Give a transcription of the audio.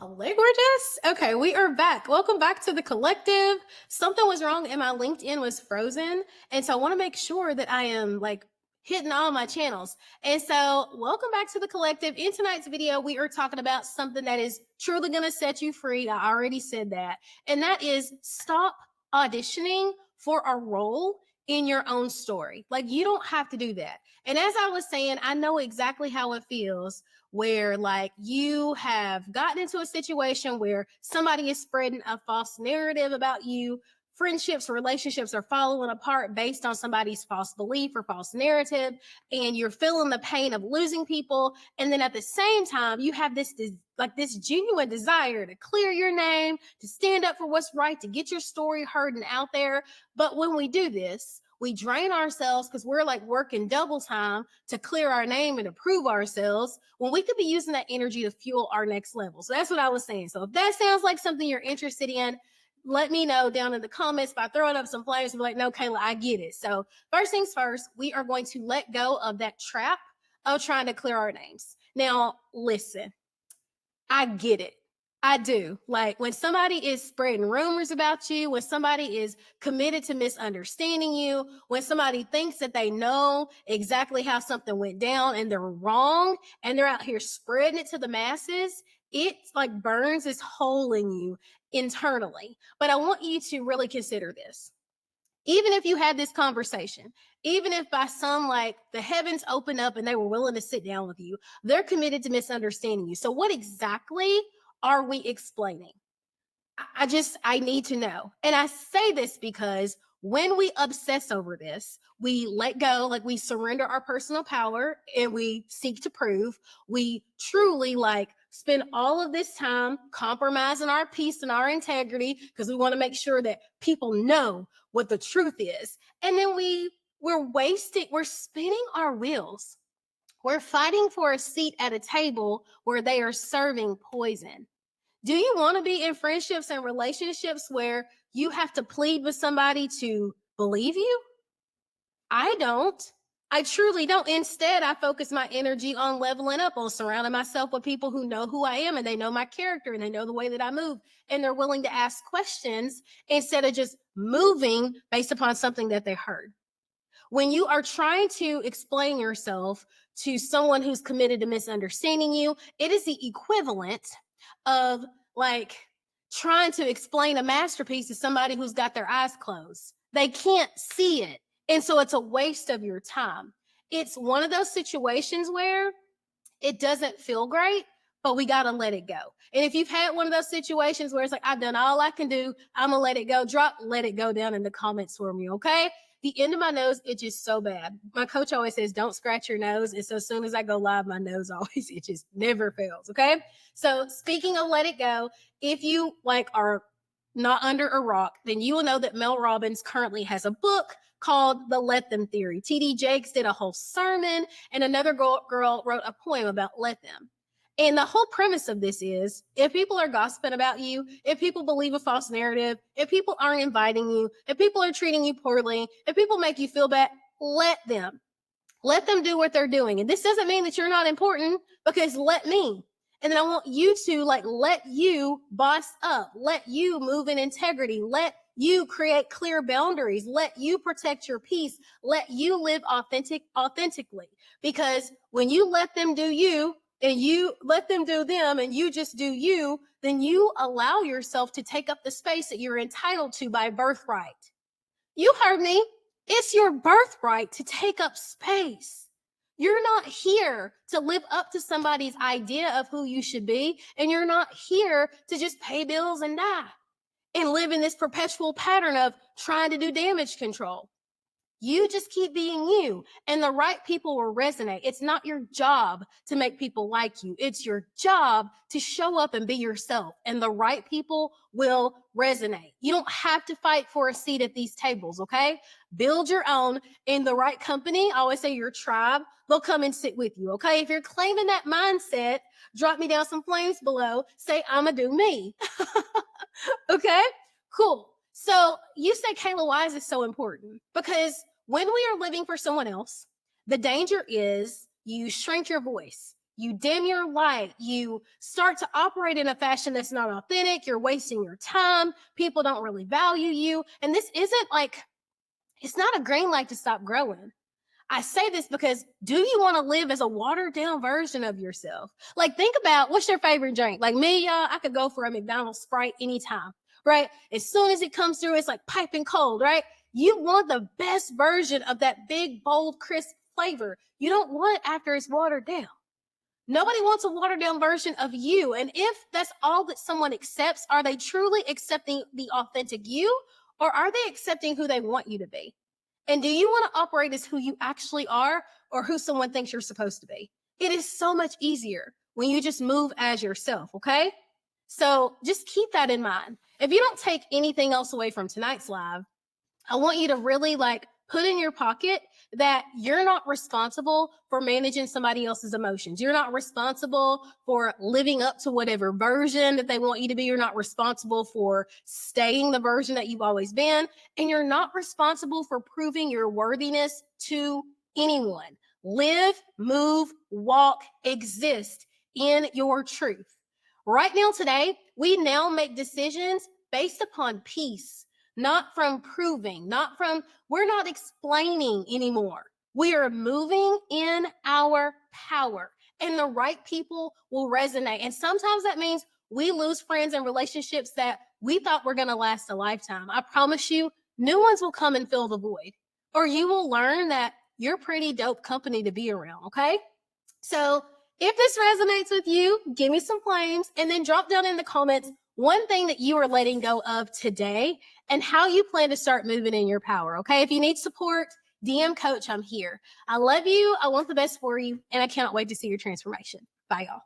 Hello, gorgeous. Okay, we are back. Welcome back to the collective. Something was wrong and my LinkedIn was frozen. And so I want to make sure that I am like hitting all my channels. And so welcome back to the collective. In tonight's video, we are talking about something that is truly going to set you free. I already said that. And that is stop auditioning for a role in your own story. Like you don't have to do that. And as I was saying, I know exactly how it feels where like you have gotten into a situation where somebody is spreading a false narrative about you. Friendships, relationships are falling apart based on somebody's false belief or false narrative, and you're feeling the pain of losing people. And then at the same time, you have this genuine desire to clear your name, to stand up for what's right, to get your story heard and out there. But when we do this, we drain ourselves because we're like working double time to clear our name and to prove ourselves when we could be using that energy to fuel our next level. So that's what I was saying. So if that sounds like something you're interested in, let me know down in the comments by throwing up some flames and be like, no, Kayla, I get it. So first things first, we are going to let go of that trap of trying to clear our names. Now, listen, I get it. I do. Like when somebody is spreading rumors about you, when somebody is committed to misunderstanding you, when somebody thinks that they know exactly how something went down and they're wrong and they're out here spreading it to the masses, it like burns this hole in you internally. But I want you to really consider this. Even if you had this conversation, even if by some like the heavens opened up and they were willing to sit down with you, they're committed to misunderstanding you. So, what exactly are we explaining? I need to know. And I say this because when we obsess over this, we let go, like we surrender our personal power and we seek to prove. We truly like spend all of this time compromising our peace and our integrity because we want to make sure that people know what the truth is. And then we're spinning our wheels. We're fighting for a seat at a table where they are serving poison. Do you want to be in friendships and relationships where you have to plead with somebody to believe you? I don't. I truly don't. Instead, I focus my energy on leveling up, on surrounding myself with people who know who I am and they know my character and they know the way that I move and they're willing to ask questions instead of just moving based upon something that they heard. When you are trying to explain yourself to someone who's committed to misunderstanding you, it is the equivalent of like trying to explain a masterpiece to somebody who's got their eyes closed. They can't see it. And so it's a waste of your time. It's one of those situations where it doesn't feel great, but we got to let it go. And if you've had one of those situations where it's like, I've done all I can do, I'm going to let it go, let it go down in the comments for me, okay? The end of my nose itches so bad. My coach always says, don't scratch your nose. And so as soon as I go live, my nose always itches, never fails, okay? So speaking of let it go, if you like are not under a rock, then you will know that Mel Robbins currently has a book called The Let Them Theory. T.D. Jakes did a whole sermon, and another girl wrote a poem about let them. And the whole premise of this is if people are gossiping about you, if people believe a false narrative, if people aren't inviting you, if people are treating you poorly, if people make you feel bad, let them. Let them do what they're doing. And this doesn't mean that you're not important because let me. And then I want you to like let you boss up, let you move in integrity, let you create clear boundaries, let you protect your peace, let you live authentically. Because when you let them do you and you let them do them and you just do you, then you allow yourself to take up the space that you're entitled to by birthright. You heard me. It's your birthright to take up space. You're not here to live up to somebody's idea of who you should be, and you're not here to just pay bills and die and live in this perpetual pattern of trying to do damage control. You just keep being you, and the right people will resonate. It's not your job to make people like you. It's your job to show up and be yourself, and the right people will resonate. You don't have to fight for a seat at these tables, okay? Build your own in the right company. I always say your tribe, they'll come and sit with you, okay? If you're claiming that mindset, drop me down some flames below. Say, I'ma do me. Okay? Cool. So you say, Kayla, why is this so important? Because when we are living for someone else, the danger is you shrink your voice. you dim your light, you start to operate in a fashion that's not authentic, you're wasting your time, people don't really value you. And this isn't like, it's not a green light to stop growing. I say this because do you want to live as a watered down version of yourself? Like, think about what's your favorite drink? Like me, y'all, I could go for a McDonald's Sprite anytime, right? As soon as it comes through, it's like piping cold, right? You want the best version of that big, bold, crisp flavor. You don't want it after it's watered down. Nobody wants a watered down version of you. And if that's all that someone accepts, are they truly accepting the authentic you, or are they accepting who they want you to be? And do you want to operate as who you actually are, or who someone thinks you're supposed to be? It is so much easier when you just move as yourself, okay? So just keep that in mind. If you don't take anything else away from tonight's live, I want you to really put in your pocket that you're not responsible for managing somebody else's emotions. You're not responsible for living up to whatever version that they want you to be. You're not responsible for staying the version that you've always been. And you're not responsible for proving your worthiness to anyone. Live, move, walk, exist in your truth. Right now, today, we now make decisions based upon peace, not from proving, we're not explaining anymore. We are moving in our power, and the right people will resonate. And sometimes that means we lose friends and relationships that we thought were going to last a lifetime. I promise you, new ones will come and fill the void, or you will learn that you're pretty dope company to be around, okay? So if this resonates with you, give me some flames and then drop down in the comments one thing that you are letting go of today and how you plan to start moving in your power. Okay. If you need support, DM Coach, I'm here. I love you. I want the best for you. And I cannot wait to see your transformation. Bye, y'all.